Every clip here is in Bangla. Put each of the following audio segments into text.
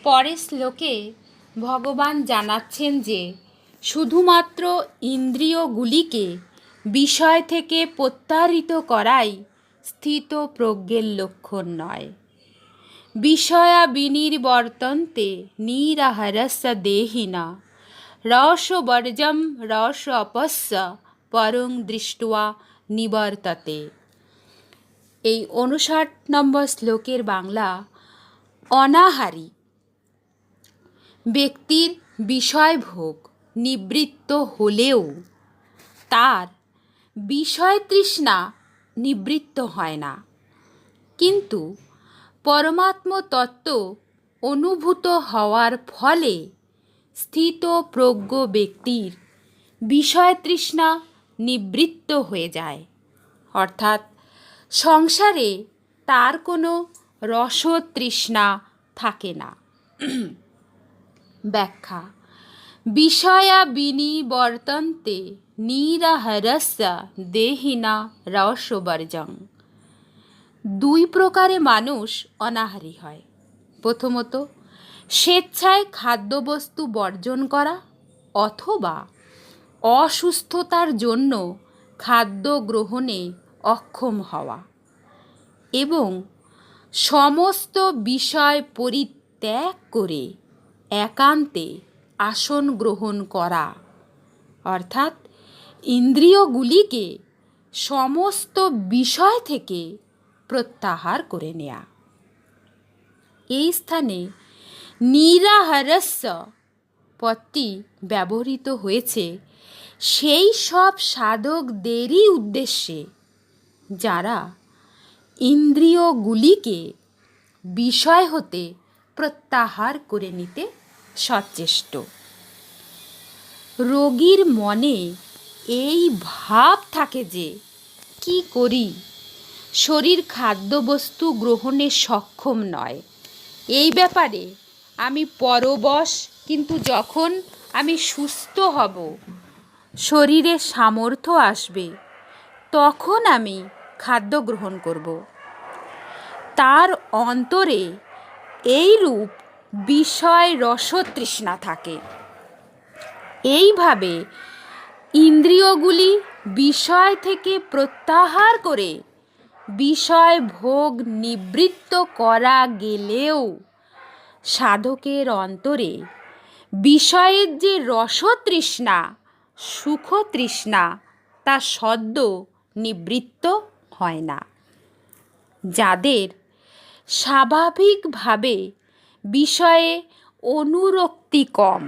পরের শ্লোকে ভগবান জানাচ্ছেন যে শুধুমাত্র ইন্দ্রিয়গুলিকে বিষয় থেকে প্রত্যাহৃত করাই স্থিত প্রজ্ঞের লক্ষণ নয়। বিষয়া বিনির্বর্তন্তে নিরাহারস্য দেহিনা রসবর্জম রস অপস্য পরং দৃष्ट्वा নিবর্ততে। এই 59 নম্বর শ্লোকের বাংলা, অনাহারী ব্যক্তির বিষয়ভোগ নিবৃত্ত হলেও তার বিষয় তৃষ্ণা নিবৃত্ত হয় না, কিন্তু পরমাত্ম তত্ত্ব অনুভূত হওয়ার ফলে স্থিত প্রজ্ঞ ব্যক্তির বিষয় তৃষ্ণা নিবৃত্ত হয়ে যায়। অর্থাৎ সংসারে তার কোনো রসতৃষ্ণা থাকে না। ব্যাখ্যা: বিষয়া বিনিবর্তন্তে নিরাহারস্য দেহিনা রসবর্জং। দুই প্রকারে মানুষ অনাহারী হয়। প্রথমত, স্বেচ্ছায় খাদ্যবস্তু বর্জন করা অথবা অসুস্থতার জন্য খাদ্য গ্রহণে অক্ষম হওয়া, এবং সমস্ত বিষয় পরিত্যাগ করে একান্তে আসন গ্রহণ করা, অর্থাৎ ইন্দ্রিয়গুলিকে সমস্ত বিষয় থেকে প্রত্যাহার করে নেয়া। এই স্থানে নিরাহারস্য পদটি ব্যবহৃত হয়েছে সেই সব সাধকদেরই উদ্দেশ্যে যারা ইন্দ্রিয়গুলিকে বিষয় হতে প্রত্যাহার করে নিতে সচেষ্ট। রোগীর মনে এই ভাব থাকে যে কি করি, শরীর খাদ্যবস্তু গ্রহণে সক্ষম নয়, এই ব্যাপারে আমি পরবশ, কিন্তু যখন আমি সুস্থ হব, শরীরে সামর্থ্য আসবে, তখন আমি খাদ্য গ্রহণ করব। তার অন্তরে এইরূপ বিষয় রসতৃষ্ণা থাকে। এইভাবে ইন্দ্রিয়গুলি বিষয় থেকে প্রত্যাহার করে বিষয় ভোগ নিবৃত্ত করা গেলেও সাধকের অন্তরে বিষয়ের যে রসতৃষ্ণা, সুখতৃষ্ণা, তা সদ্য নিবৃত্ত হয় না। যাদের স্বাভাবিকভাবে বিষয়ে অনুরক্তি কম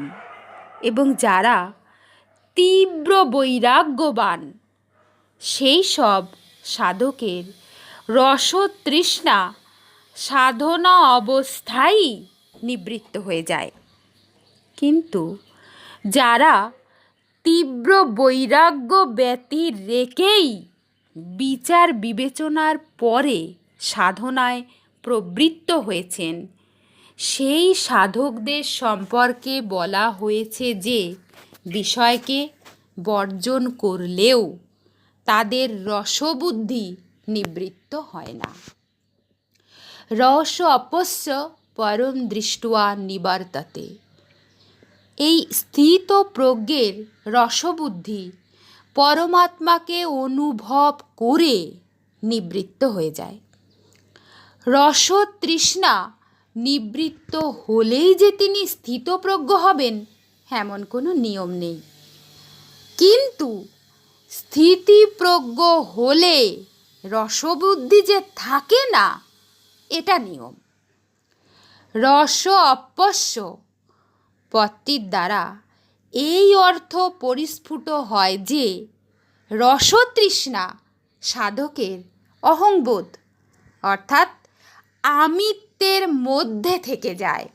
এবং যারা তীব্র বৈরাগ্যবান, সেই সব সাধকের রসতৃষ্ণা সাধনা অবস্থায় নিবৃত্ত হয়ে যায়। কিন্তু যারা তীব্র বৈরাগ্য ব্যতীত রেখেই বিচার বিবেচনার পরে সাধনায় প্রবৃত্ত হয়েছেন, সেই সাধকদের সম্পর্কে বলা হয়েছে যে বিষয়কে বর্জন করলেও তাদের রসবুদ্ধি নিবৃত্ত হয় না। রস অপস্য পরম দৃष्ट्वा নিবর্ততে। এই স্থিত প্রজ্ঞের রসবুদ্ধি পরমাত্মাকে অনুভব করে নিবৃত্ত হয়ে যায়। রসতৃষ্ণা নিবৃত্ত হলেই যে তিনি স্থিতপ্রজ্ঞ হবেন এমন কোনো নিয়ম নেই, কিন্তু স্থিতিপ্রজ্ঞ হলে রসবুদ্ধি যে থাকে না, এটা নিয়ম। রস অপস্য পদটির দ্বারা এই অর্থ পরিস্ফুট হয় যে রসতৃষ্ণা সাধকের অহংবোধ, অর্থাৎ আমিত্বের মধ্যে থেকে যায়।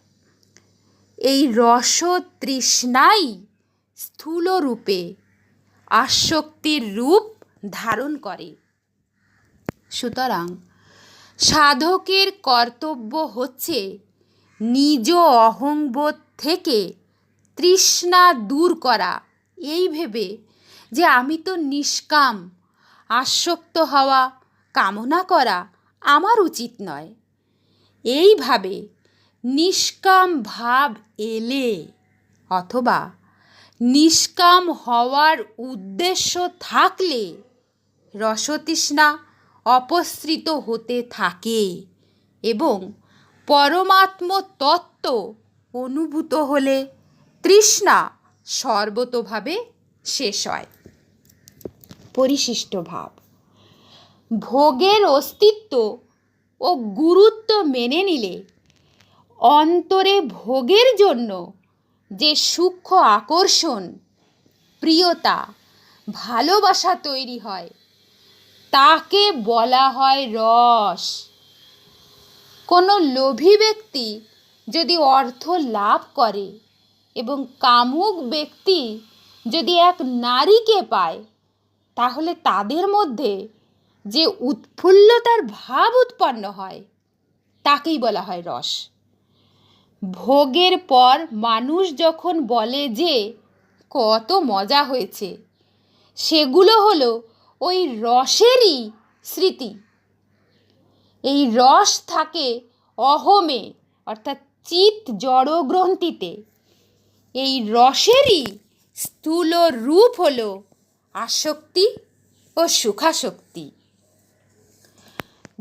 এই রসতৃষ্ণাই স্থূল রূপে আসক্তির রূপ ধারণ করে। সুতরাং সাধকের কর্তব্য হচ্ছে নিজ অহংবোধ থেকে তৃষ্ণা দূর করা, এই ভেবে যে আমি তো নিষ্কাম, আসক্ত হওয়া, কামনা করা আমার উচিত নয়। এইভাবে নিষ্কাম ভাব এলে অথবা নিষ্কাম হওয়ার উদ্দেশ্য থাকলে রসতৃষ্ণা অপসৃত হতে থাকে এবং পরমাত্ম তত্ত্ব অনুভূত হলে তৃষ্ণা সর্বতোভাবে শেষ হয়। পরিশিষ্ট ভাব। ভোগের অস্তিত্ব ও গুরুত্ব মেনে নিলে অন্তরে ভোগের জন্য যে সূক্ষ্ম আকর্ষণ, প্রিয়তা, ভালোবাসা তৈরি হয় তাকে বলা হয় রস। কোনো লোভী ব্যক্তি যদি অর্থ লাভ করে এবং কামুক ব্যক্তি যদি এক নারীকে পায়, তাহলে তাদের মধ্যে যে উৎফুল্লতার ভাব উৎপন্ন হয় তাকেই বলা হয় রস। ভোগের পর মানুষ যখন বলে যে কত মজা হয়েছে, সেগুলো হলো ওই রসেরই স্মৃতি। এই রস থাকে অহমে অর্থাৎ চিৎ জড়গ্রন্থিতে। এই রসেরই স্থূল রূপ হলো আসক্তি ও সুখাসক্তি।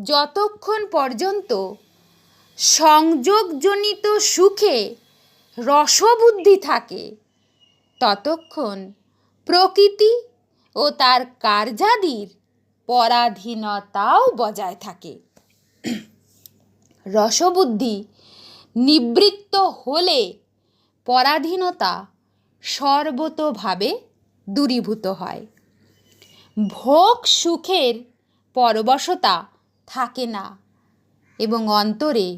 যতক্ষণ পর্যন্ত সংযোগজনিত সুখে রসবুদ্ধি থাকে ততক্ষণ প্রকৃতি ও তার কার্যাদির পরাধীনতাও বজায় থাকে। রসবুদ্ধি নিবৃত্ত হলে পরাধীনতা সর্বতোভাবে দূরীভূত হয়। ভোগ সুখের পরবশতা থাকে না এবং অন্তরে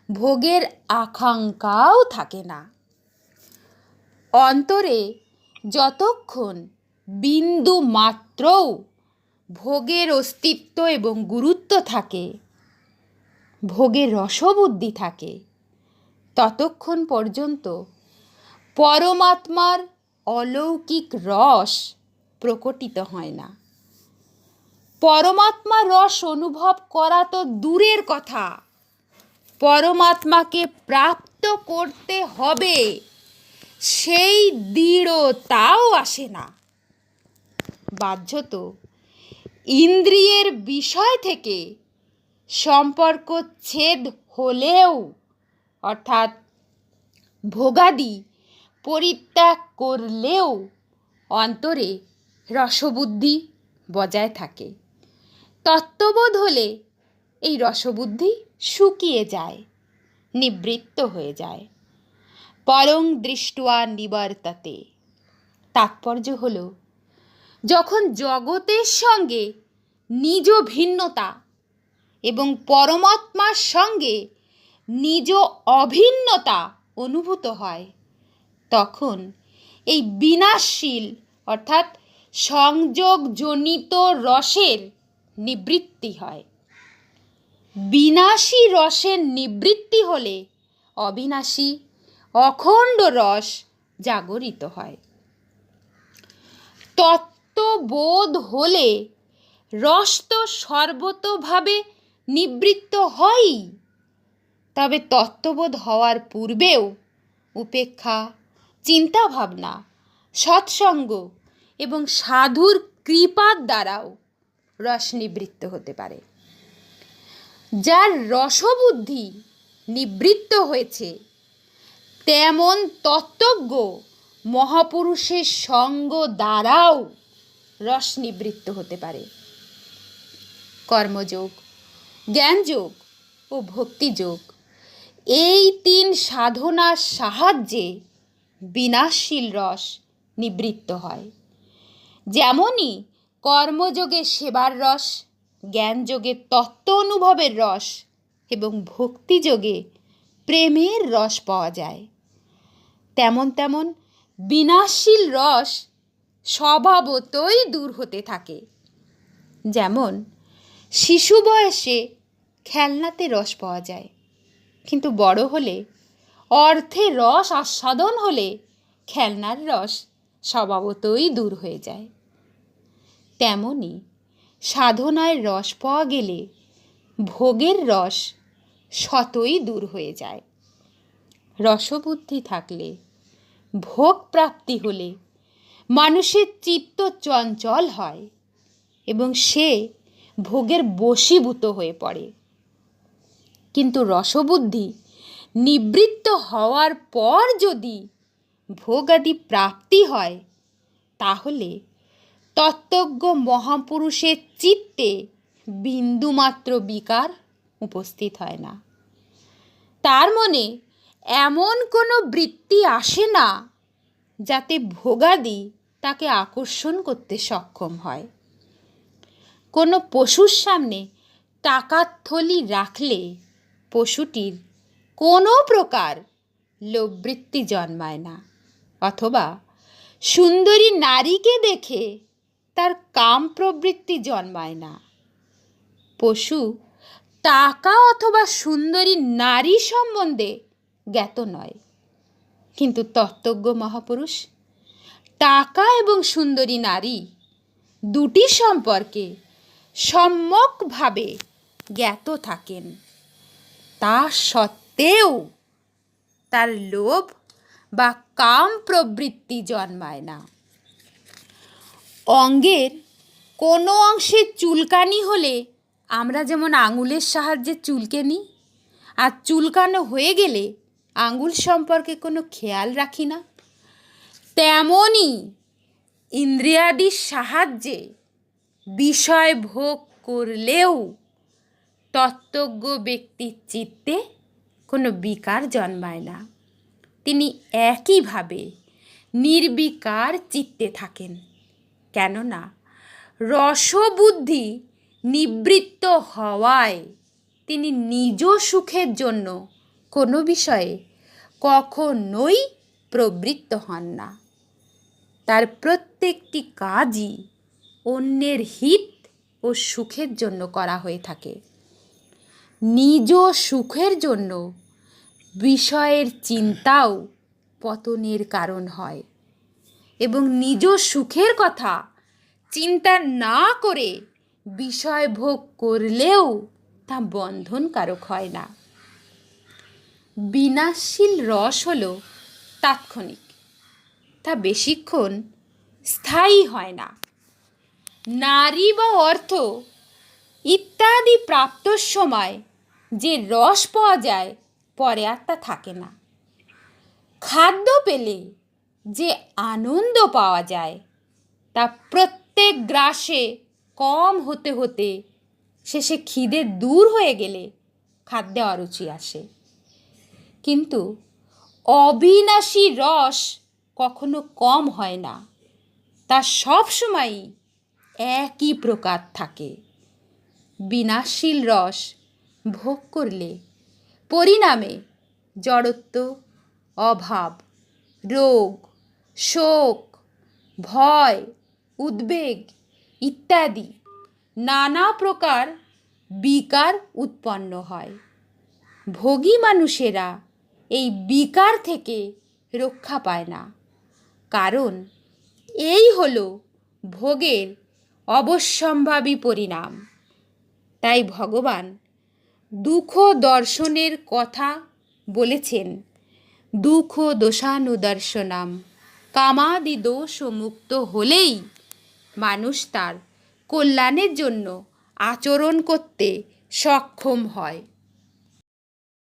ভোগের আকাঙ্ক্ষাও থাকে না। অন্তরে যতক্ষণ বিন্দু মাত্রও ভোগের অস্তিত্ব এবং গুরুত্ব থাকে, ভোগের রসবুদ্ধি থাকে, ততক্ষণ পর্যন্ত পরমাত্মার অলৌকিক রস প্রকটিত হয় না। পরমাত্মার রস অনুভব করা তো দূরের কথা, পরমাত্মাকে প্রাপ্ত করতে হবে সেই দৃঢ়তাও আসে না। বাহ্যত ইন্দ্রিয়ের বিষয় থেকে সম্পর্ক ছেদ হলেও অর্থাৎ ভোগাদি পরিত্যাগ করলেও অন্তরে রসবুদ্ধি বজায় থাকে। তত্ত্ববোধ হলে এই রসবুদ্ধি শুকিয়ে যায়, নিবৃত্ত হয়ে যায়। পরং দৃष्ट्वा নিবর্ততে। তাৎপর্য হলো যখন জগতের সঙ্গে নিজ ভিন্নতা এবং পরমাত্মার সঙ্গে নিজ অভিন্নতা অনুভূত হয়, তখন এই বিনাশশীল অর্থাৎ সংযোগজনিত রসের নিবৃত্তি হয়। বিনাশী রসের নিবৃত্তি হলে অবিনাশী অখণ্ড রস জাগরিত হয়। তত্ত্ববোধ হলে রস তো সর্বতোভাবে নিবৃত্ত হয়ই, তবে তত্ত্ববোধ হওয়ার পূর্বেও উপেক্ষা, চিন্তাভাবনা, সৎসঙ্গ এবং সাধুর কৃপার দ্বারাও রস নিবৃত্ত হতে পারে। যার রসবুদ্ধি নিবৃত্ত হয়েছে তেমন তত্ত্বজ্ঞ মহাপুরুষের সঙ্গ দ্বারাও রস নিবৃত্ত হতে পারে। কর্মযোগ, জ্ঞানযোগ ও ভক্তিযোগ, এই তিন সাধনার সাহায্যে বিনাশশীল রস নিবৃত্ত হয়। যেমনই কর্মযোগে সেবার রস, জ্ঞানযোগে তত্ত্ব অনুভবের রস এবং ভক্তিযোগে প্রেমের রস পাওয়া যায়, তেমন তেমন বিনাশশীল রস স্বভাবতই দূর হতে থাকে। যেমন শিশু বয়সে খেলনাতে রস পাওয়া যায়, কিন্তু বড় হলে অর্থে রস আস্বাদন হলে খেলনার রস স্বভাবতই দূর হয়ে যায়। তেমনি সাধনায় রস পাওয়া গেলে ভোগের রস স্বতই দূর হয়ে যায়। রসবুদ্ধি থাকলে, ভোগ প্রাপ্তি হলে মানুষের চিত্ত চঞ্চল হয় এবং সে ভোগের বশীভূত হয়ে পড়ে। কিন্তু রসবুদ্ধি নিবৃত্ত হওয়ার পর যদি ভোগাদি প্রাপ্তি হয়, তাহলে তত্ত্বজ্ঞ মহাপুরুষের চিত্তে বিন্দুমাত্র বিকার উপস্থিত হয় না। তার মনে এমন কোনো বৃত্তি আসে না যাতে ভোগাদি তাকে আকর্ষণ করতে সক্ষম হয়। কোনো পশুর সামনে টাকার থলি রাখলে পশুটির কোনো প্রকার লোভবৃত্তি জন্মায় না, অথবা সুন্দরী নারীকে দেখে তার কাম প্রবৃত্তি জন্মায় না। পশু টাকা অথবা সুন্দরী নারী সম্বন্ধে জ্ঞাত নয়, কিন্তু তত্ত্বজ্ঞ মহাপুরুষ টাকা এবং সুন্দরী নারী দুটি সম্পর্কে সম্যকভাবে জ্ঞাত থাকেন। তা সত্ত্বেও তার লোভ বা কাম প্রবৃত্তি জন্মায় না। অঙ্গের কোনো অংশে চুলকানি হলে আমরা যেমন আঙুলের সাহায্যে চুলকে নিই, আর চুলকানো হয়ে গেলে আঙুল সম্পর্কে কোনো খেয়াল রাখি না, তেমনই ইন্দ্রিয়াদির সাহায্যে বিষয় ভোগ করলেও তত্ত্বজ্ঞ ব্যক্তির চিত্তে কোনো বিকার জন্মায় না। তিনি একইভাবে নির্বিকার চিত্তে থাকেন, কেননা রসবুদ্ধি নিবৃত্ত হওয়ায় তিনি নিজ সুখের জন্য কোনো বিষয়ে কখনোই প্রবৃত্ত হন না। তার প্রত্যেকটি কাজই অন্যের হিত ও সুখের জন্য করা হয়ে থাকে। নিজ সুখের জন্য বিষয়ের চিন্তাও পতনের কারণ হয়, এবং নিজ সুখের কথা চিন্তা না করে বিষয় ভোগ করলেও তা বন্ধনকারক হয় না। বিনাশশীল রস হলো তাৎক্ষণিক, তা বেশিক্ষণ স্থায়ী হয় না। নারী বা অর্থ ইত্যাদি প্রাপ্তর সময় যে রস পাওয়া যায়, পরে আর তা থাকে না। খাদ্য পেলে যে আনন্দ পাওয়া যায়, তা প্রত্যেক গ্রাসে কম হতে হতে শেষে খিদে দূর হয়ে গেলে খাদ্যে অরুচি আসে। কিন্তু অবিনাশী রস কখনো কম হয় না, তা সবসময়ই একই প্রকার থাকে। বিনাশশীল রস ভোগ করলে পরিণামে জড়ত্ব, অভাব, রোগ, শোক, ভয়, উদ্বেগ ইত্যাদি নানা প্রকার বিকার উৎপন্ন হয়। ভোগী মানুষেরা এই বিকার থেকে রক্ষা পায় না, কারণ এই হলো ভোগের অবশ্যম্ভাবী পরিণাম। তাই ভগবান দুঃখ দর্শনের কথা বলেছেন, দুঃখ দোষানুদর্শনাম, কামাদি দোষ মুক্ত হলেই মানুষ তার কল্যাণের জন্য আচরণ করতে সক্ষম হয়।